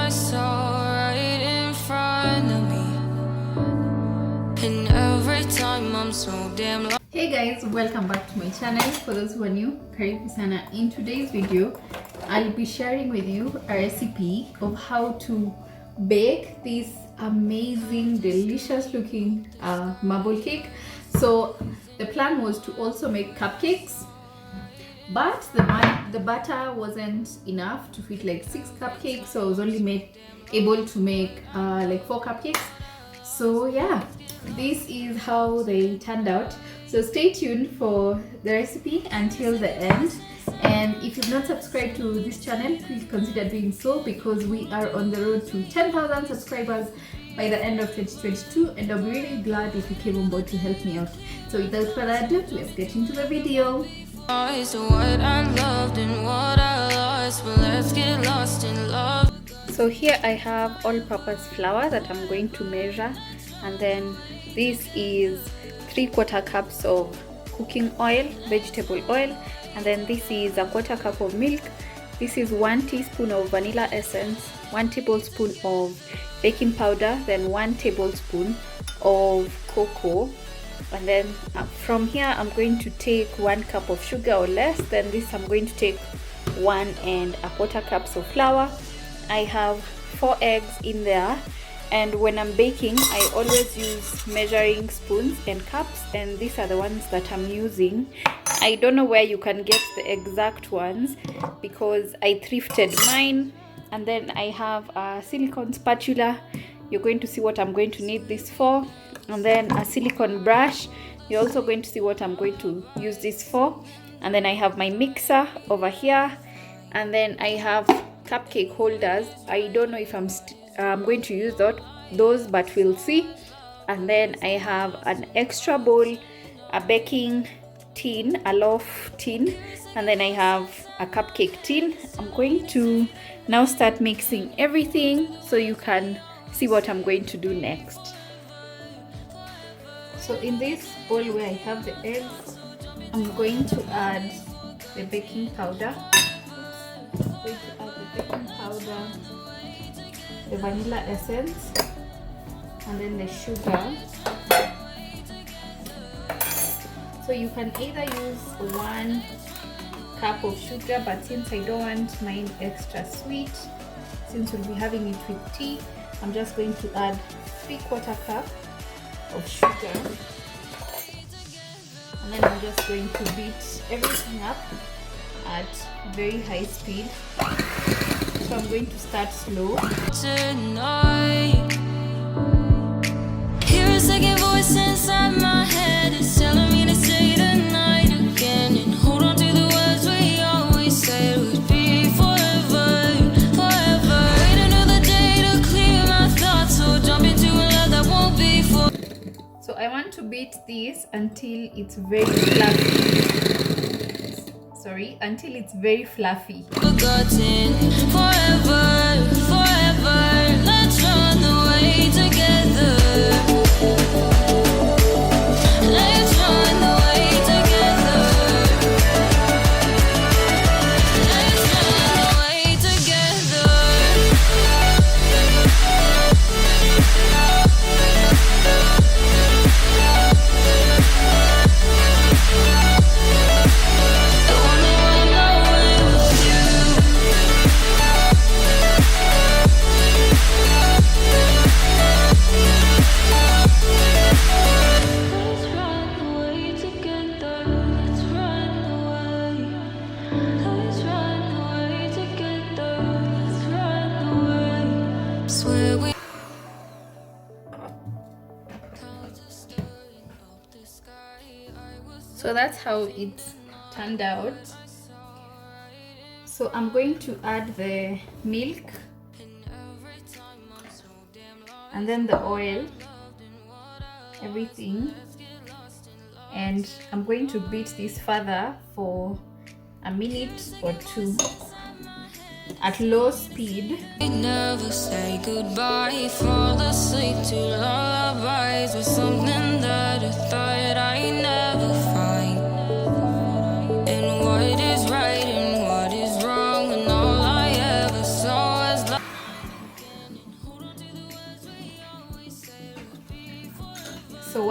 I saw right in front of me. And every time I'm so damn lost. Hey guys, welcome back to my channel. For those who are new, karibu sana. In today's video, I'll be sharing with you a recipe of how to bake this amazing, delicious looking marble cake. So the plan was to also make cupcakes, but the batter wasn't enough to fit like 6 cupcakes, so I was only able to make like 4 cupcakes. So yeah, this is how they turned out. So stay tuned for the recipe until the end. And if you've not subscribed to this channel, please consider doing so, because we are on the road to 10,000 subscribers by the end of 2022, and I'll be really glad if you came on board to help me out. So without further ado, let's get into the video. What I loved and what I lost, but let's get lost in love. So here I have all-purpose flour that I'm going to measure, and then this is 3/4 cups of cooking oil, vegetable oil, and then this is 1/4 cup of milk. This is 1 teaspoon of vanilla essence, 1 tablespoon of baking powder, then 1 tablespoon of cocoa. And then from here I'm going to take 1 cup of sugar or less. Then this I'm going to take 1 1/4 cups of flour. I have 4 eggs in there, and when I'm baking I always use measuring spoons and cups, and these are the ones that I'm using. I don't know where you can get the exact ones because I thrifted mine. And then I have a silicone spatula. You're going to see what I'm going to need this for. And then a silicone brush. You're also going to see what I'm going to use this for. And then I have my mixer over here. And then I have cupcake holders. I don't know if I'm going to use those, but we'll see. And then I have an extra bowl, a baking tin, a loaf tin, and then I have a cupcake tin. I'm going to now start mixing everything so you can see what I'm going to do next. So in this bowl where I have the eggs, I'm going to add the baking powder. I'm going to add the baking powder, the vanilla essence, and then the sugar. So you can either use 1 cup of sugar, but since I don't want mine extra sweet, since we'll be having it with tea, I'm just going to add 3/4 cup of sugar. And then I'm just going to beat everything up at very high speed. So I'm going to start slow. Tonight, hear a second voice inside my head. It's telling me to say tonight again, and hold on to the words we always said would be forever, forever. Wait another day to clear my thoughts, so jump into a love that won't be for. So I want to beat this until it's very fluffy. Sorry, until it's very fluffy. Forgotten, forever, forever. Let's run away together. Let's run away together. Let's run away together. I wanna run away with you. Let's run away together. Let's run away. Let's run away together. Let's run away. Swear we. So that's how it turned out. So I'm going to add the milk and then the oil, everything, and I'm going to beat this further for a minute or 2 at low speed. We never say goodbye, fall asleep to lullabies with something that I thought I'd never find. And what is right and what is wrong, and all I ever saw was love.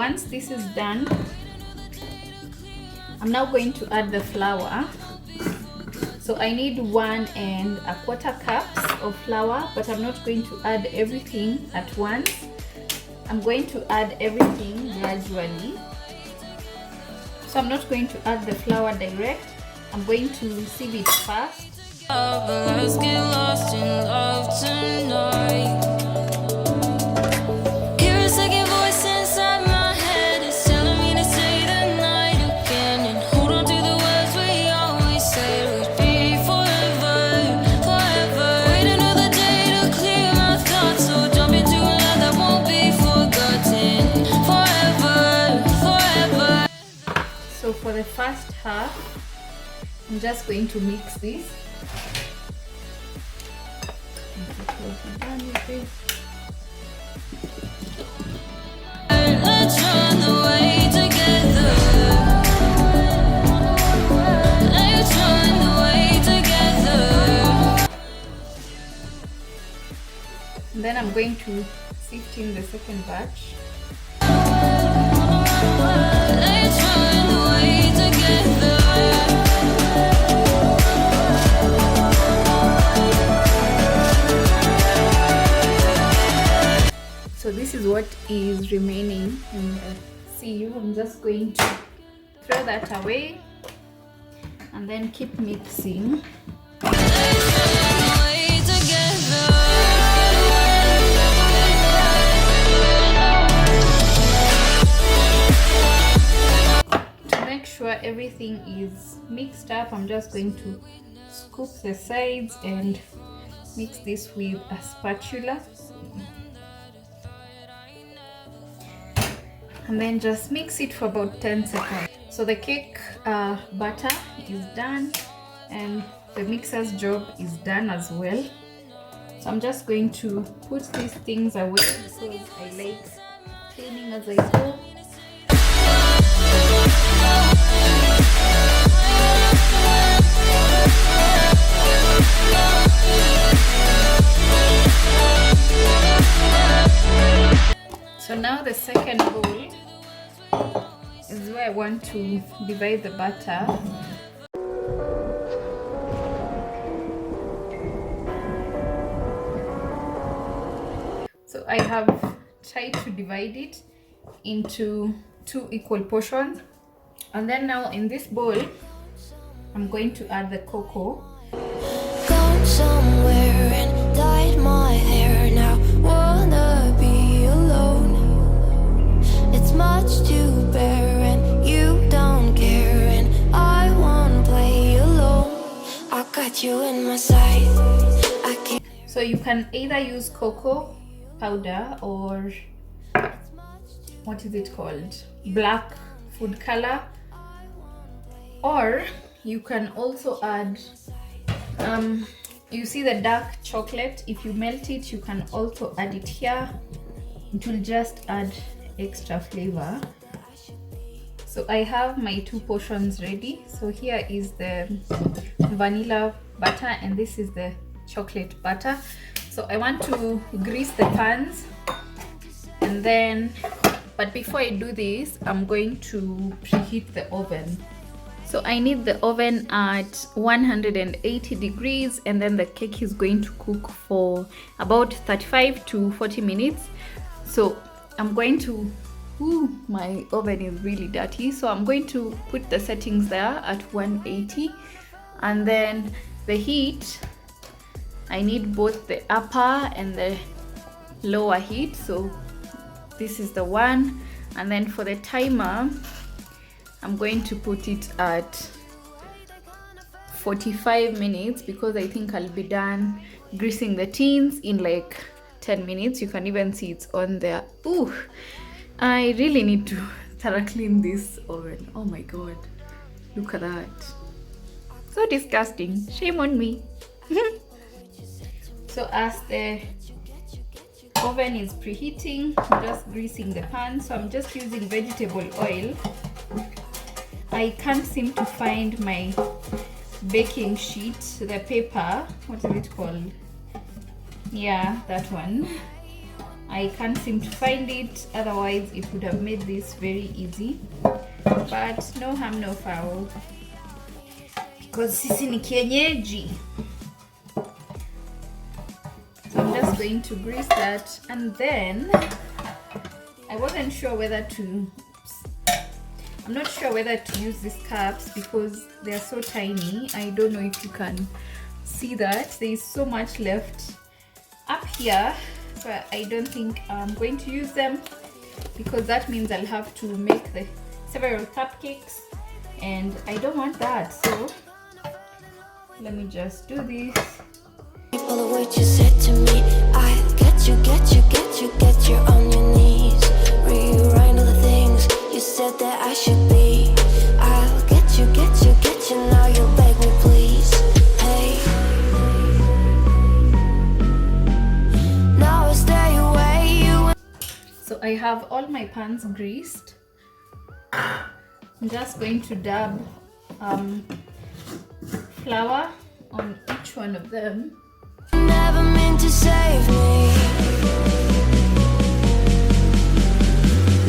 once this is done, I'm now going to add the flour. So I need 1¼ cups of flour, but I'm not going to add everything at once. I'm going to add everything gradually. So I'm not going to add the flour direct. I'm going to sieve it first. Let's get lost in love tonight. Hear a second voice inside my head. It's telling me to stay the night again and hold on to the words we always said would be forever, forever. Wait another day to clear my thoughts, so jump into a love that won't be forgotten. Forever, forever. So for the first half, I'm just going to mix this. Let's run away together. Let's run away together. And then I'm going to sift in the second batch. Let's run away together. So this is what is remaining in the sieve. I'm just going to throw that away and then keep mixing. Let's run away together. To make sure everything is mixed up, I'm just going to scoop the sides and mix this with a spatula. And then just mix it for about 10 seconds. So the cake batter is done and the mixer's job is done as well. So I'm just going to put these things away because I like cleaning as I go. So now the second bowl is where I want to divide the batter. So I have tried to divide it into 2 equal portions. And then now in this bowl, I'm going to add the cocoa. Gone somewhere and dyed my hair now. Wanna be alone. It's much to bear and you don't care and I won't play alone. I got you in my sight. I can't. So you can either use cocoa powder or what is it called? Black food color. Or you can also add you see the dark chocolate. If you melt it, you can also add it here. It will just add extra flavor. So I have my 2 portions ready. So here is the vanilla butter and this is the chocolate butter. So I want to grease the pans, and then, but before I do this, I'm going to preheat the oven. So I need the oven at 180 degrees, and then the cake is going to cook for about 35 to 40 minutes. So I'm going to, my oven is really dirty. So I'm going to put the settings there at 180, and then the heat, I need both the upper and the lower heat. So this is the one, and then for the timer, I'm going to put it at 45 minutes because I think I'll be done greasing the tins in like 10 minutes. You can even see it's on there. Ooh, I really need to thorough clean this oven. Oh my god, look at that. So disgusting. Shame on me. So as the oven is preheating, I'm just greasing the pan. So I'm just using vegetable oil. I can't seem to find my baking sheet, the paper. What is it called? Yeah, that one. I can't seem to find it, otherwise it would have made this very easy, but no harm no foul because sisi ni kienyeji. So I'm just going to grease that, and then I wasn't sure whether to I'm not sure whether to use these cups because they are so tiny. I don't know if you can see that there is so much left up here, so I don't think I'm going to use them because that means I'll have to make the several cupcakes and I don't want that. So let me just do this. All of what you said to me, I get you on your knees. Rewrite all the things you said that I should be. I'll get you, now you'll beg me please. Hey, now I stay away. So I have all my pans greased. I'm just going to dab flour on each one of them. Never meant to save me.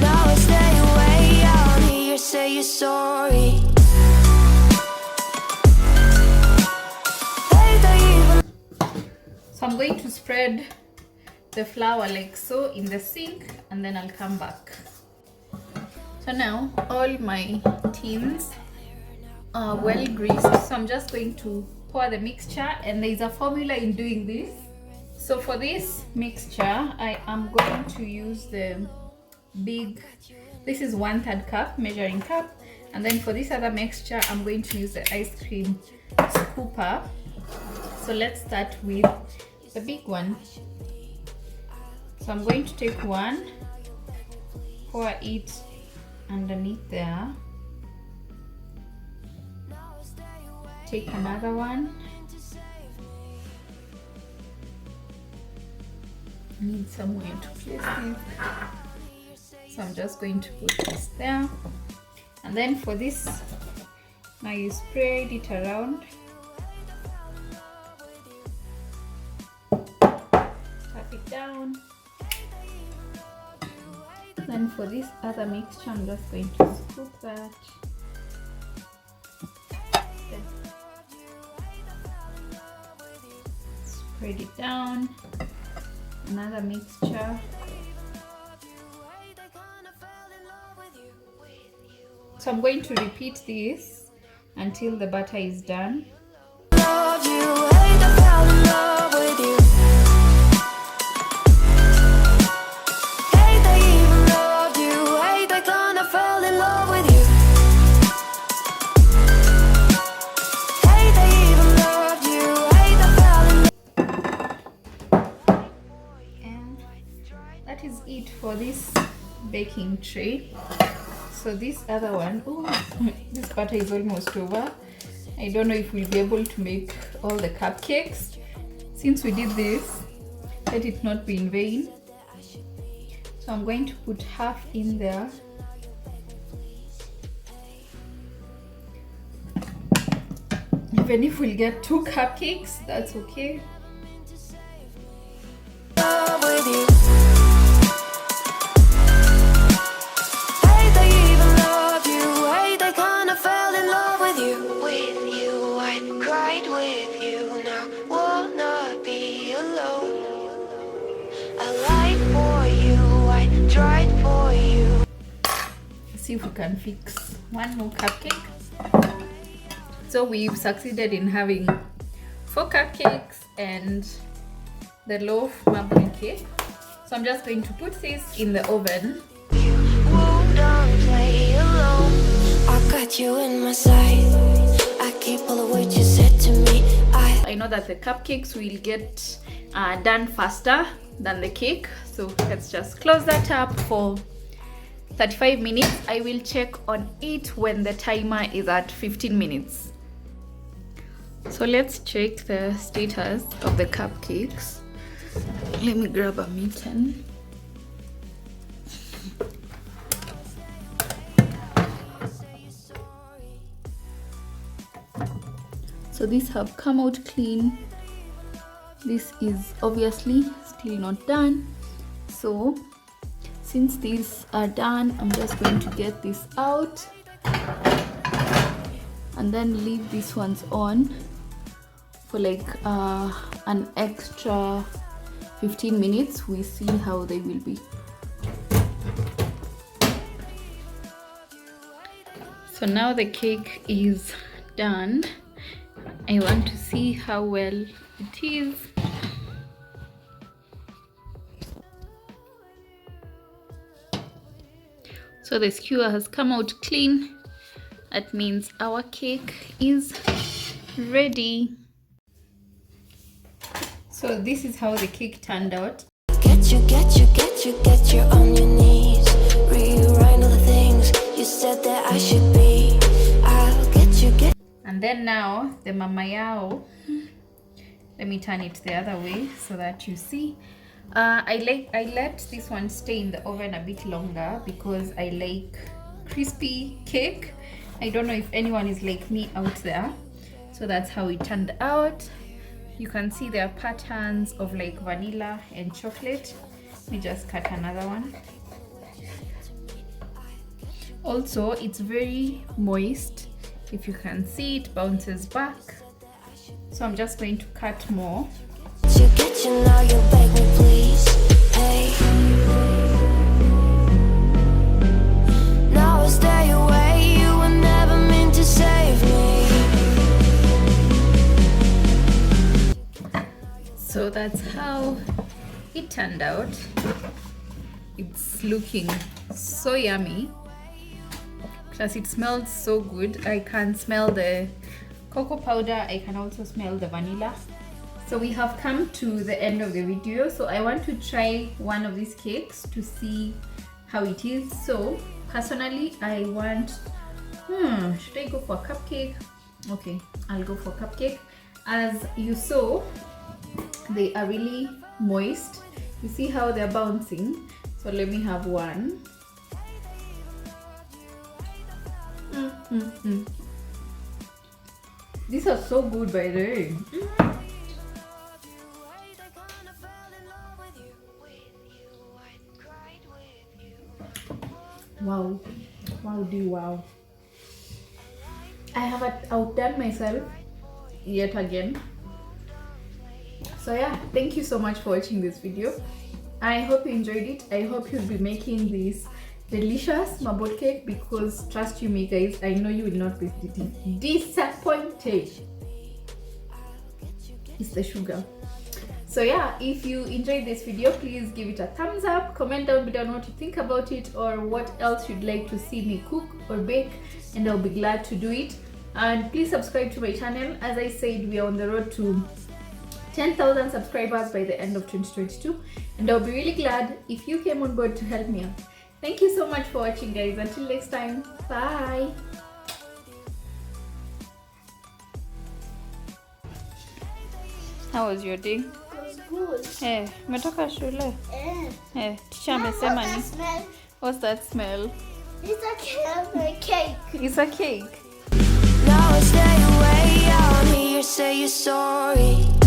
Now I stay away. I'll hear you say you're sorry. So I'm going to spread the flour like so in the sink and then I'll come back. So now all my tins are well greased, so I'm just going to pour the mixture, and there's a formula in doing this. So for this mixture I am going to use the big, this is 1/3 cup measuring cup, and then for this other mixture I'm going to use the ice cream scooper. So let's start with the big one. So I'm going to take one, pour it underneath there, take another one, need somewhere to place this, so I'm just going to put this there, and then for this now you spread it around, tap it down. Then for this other mixture I'm just going to scoop that, then spread it down, another mixture. So I'm going to repeat this until the batter is done. Love you, hate I fell in love with you. Hate I even loved you. Hate I kinda fell in love with you. Hate I even loved you. Hate I fell in. And that is it for this baking tray. So this other one, this batter is almost over. I don't know if we'll be able to make all the cupcakes. Since we did this, let it not be in vain. So I'm going to put half in there. Even if we'll get 2 cupcakes, that's okay. Love with you. Hate I even loved you. Hate I kinda fell in love with you. With you, I cried with you. Now wanna be alone. I lied for you. I tried for you. See if we can fix one more cupcake. So we've succeeded in having 4 cupcakes and the loaf marble cake. So I'm just going to put this in the oven. You won't play alone. I got you in my sight. I keep all of what you said to me. I know that the cupcakes will get done faster than the cake, so let's just close that up for 35 minutes. I will check on it when the timer is at 15 minutes. So let's check the status of the cupcakes. Let me grab a mitten. So these have come out clean. This is obviously still not done. So since these are done, I'm just going to get this out and then leave these ones on for like an extra 15 minutes. We see how they will be. So now the cake is done. I want to see how well it is. So the skewer has come out clean. That means our cake is ready. So this is how the cake turned out. Get you on your knees. Rewrite all the things you said that I should be. I'll get you. And then now the mama yao. Let me turn it the other way so that you see. I let this one stay in the oven a bit longer because I like crispy cake. I don't know if anyone is like me out there. So that's how it turned out. You can see there are patterns of like vanilla and chocolate. Let me just cut another one. Also, it's very moist. If you can see, it bounces back. So I'm just going to cut more. Get you now, you beg me please. Hey. Now I stay away, you were never meant to save me. So that's how it turned out. It's looking so yummy. Plus it smells so good. I can smell the cocoa powder. I can also smell the vanilla. So we have come to the end of the video. So I want to try one of these cakes to see how it is. So personally, I want, should I go for a cupcake? Okay, I'll go for cupcake. As you saw, they are really moist. You see how they're bouncing. So let me have one. These are so good, by the way. Wow, wow. I have outdone myself yet again. So yeah, thank you so much for watching this video. I hope you enjoyed it. I hope you'll be making this delicious marble cake, because trust you me guys, I know you will not be disappointed. It's the sugar. So yeah, if you enjoyed this video, please give it a thumbs up, comment down below what you think about it or what else you'd like to see me cook or bake, and I'll be glad to do it. And please subscribe to my channel. As I said, we are on the road to 10,000 subscribers by the end of 2022, and I'll be really glad if you came on board to help me out. Thank you so much for watching guys. Until next time, bye. How was your day? It was good. Umetoka shule? Teacher Mom, amesema what's that ni? smell? What's that smell? It's a cake. It's a cake. Now I stay away, I wanna hear you say you're sorry.